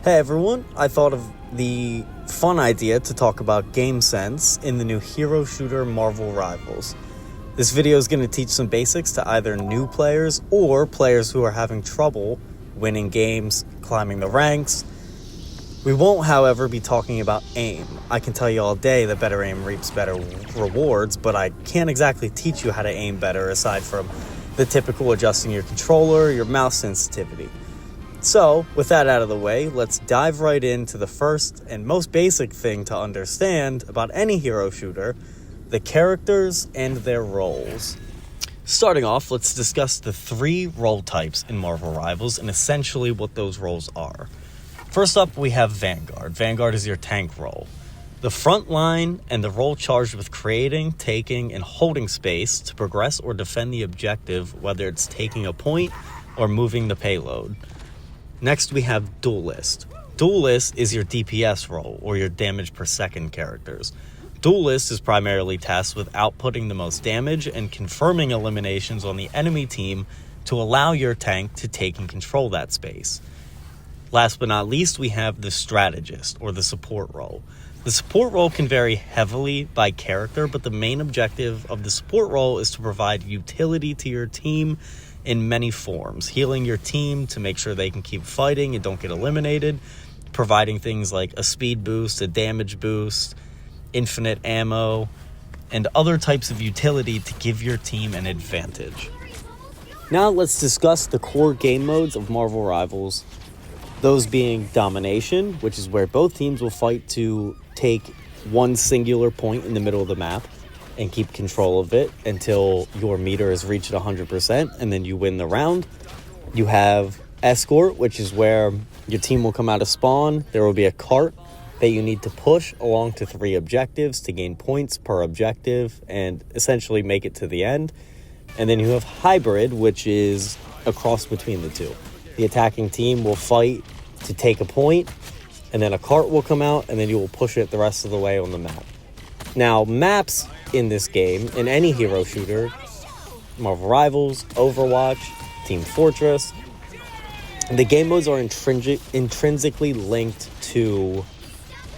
Hey everyone, I thought of the fun idea to talk about game sense in the new hero shooter Marvel Rivals. This video is going to teach some basics to either new players or players who are having trouble winning games, climbing the ranks. We won't, however, be talking about aim. I can tell you all day that better aim reaps better rewards, but I can't exactly teach you how to aim better aside from the typical adjusting your controller, your mouse sensitivity. So, with that out of the way, let's dive right into the first and most basic thing to understand about any hero shooter, the characters and their roles. Starting off, let's discuss the three role types in Marvel Rivals and essentially what those roles are. First up, we have Vanguard. Vanguard is your tank role. The front line and the role charged with creating, taking, and holding space to progress or defend the objective, whether it's taking a point or moving the payload. Next, we have Duelist. Duelist is your DPS role, or your damage per second characters. Duelist is primarily tasked with outputting the most damage and confirming eliminations on the enemy team to allow your tank to take and control that space. Last but not least, we have the Strategist, or the support role. The support role can vary heavily by character, but the main objective of the support role is to provide utility to your team in many forms, healing your team to make sure they can keep fighting and don't get eliminated, providing things like a speed boost, a damage boost, infinite ammo, and other types of utility to give your team an advantage. Now let's discuss the core game modes of Marvel Rivals, those being Domination, which is where both teams will fight to take one singular point in the middle of the map and keep control of it until your meter is reached at 100%, and then you win the round. You have Escort, which is where your team will come out of spawn. There will be a cart that you need to push along to 3 objectives to gain points per objective and essentially make it to the end. And then you have Hybrid, which is a cross between the two. The attacking team will fight to take a point, and then a cart will come out, and then you will push it the rest of the way on the map. Now, maps in this game, in any hero shooter, Marvel Rivals, Overwatch, Team Fortress, the game modes are intrinsically linked to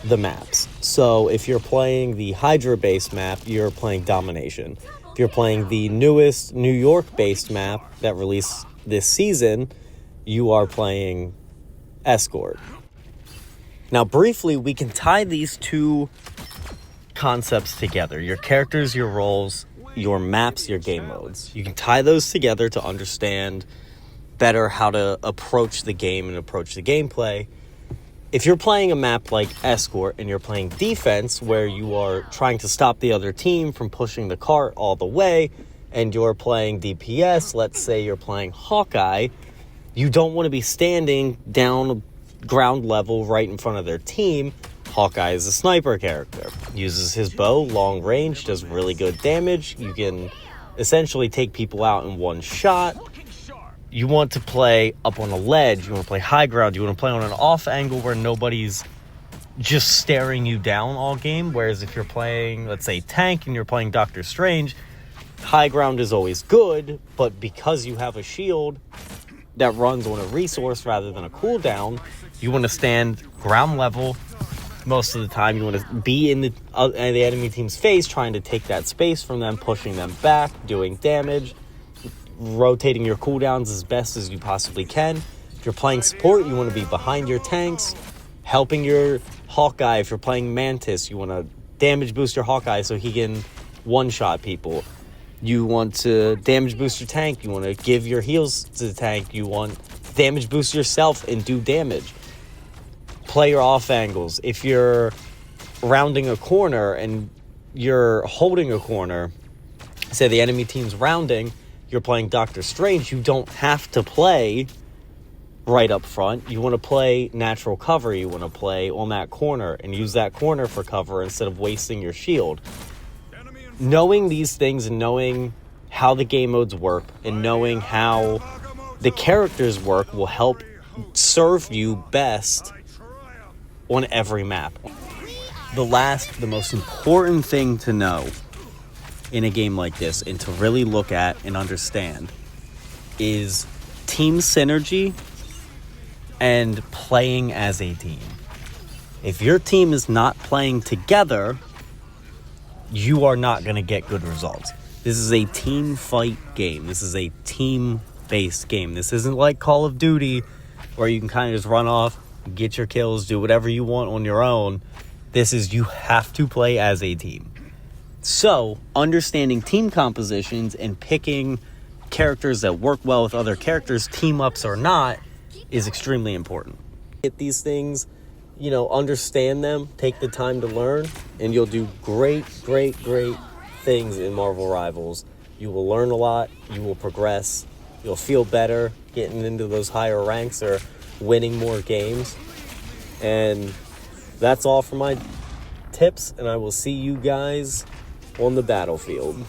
the maps. So if you're playing the Hydra-based map, you're playing Domination. If you're playing the newest New York-based map that released this season, you are playing Escort. Now, briefly, we can tie these two concepts together. Your characters, your roles, your maps, your game modes. You can tie those together to understand better how to approach the game and approach the gameplay. If you're playing a map like Escort and you're playing defense, where you are trying to stop the other team from pushing the cart all the way, and you're playing DPS, let's say you're playing Hawkeye, you don't want to be standing down ground level right in front of their team. Hawkeye is a sniper character, uses his bow, long range, does really good damage. You can essentially take people out in one shot. You want to play up on a ledge, you want to play high ground, you want to play on an off angle where nobody's just staring you down all game. Whereas if you're playing, let's say, tank and you're playing Doctor Strange, high ground is always good, but because you have a shield that runs on a resource rather than a cooldown, you want to stand ground level. Most of the time, you want to be in the enemy team's face, trying to take that space from them, pushing them back, doing damage, rotating your cooldowns as best as you possibly can. If you're playing support, you want to be behind your tanks, helping your Hawkeye. If you're playing Mantis, you want to damage boost your Hawkeye so he can one-shot people. You want to damage boost your tank. You want to give your heals to the tank. You want damage boost yourself and do damage. Play your off angles. If you're rounding a corner and you're holding a corner, say the enemy team's rounding, you're playing Doctor Strange, you don't have to play right up front. You want to play natural cover. You want to play on that corner and use that corner for cover instead of wasting your shield. Knowing these things and knowing how the game modes work and knowing how the characters work will help serve you best on every map. The most important thing to know in a game like this and to really look at and understand is team synergy and playing as a team. If your team is not playing together, you are not going to get good results. This is a team fight game. This is a team-based game. This isn't like Call of Duty where you can kind of just run off, get your kills, do whatever you want on your own. This is, you have to play as a team. So, understanding team compositions and picking characters that work well with other characters, team-ups or not, is extremely important. Get these things, understand them, take the time to learn, and you'll do great things in Marvel Rivals. You will learn a lot, you will progress, you'll feel better getting into those higher ranks or winning more games. And that's all for my tips, and I will see you guys on the battlefield.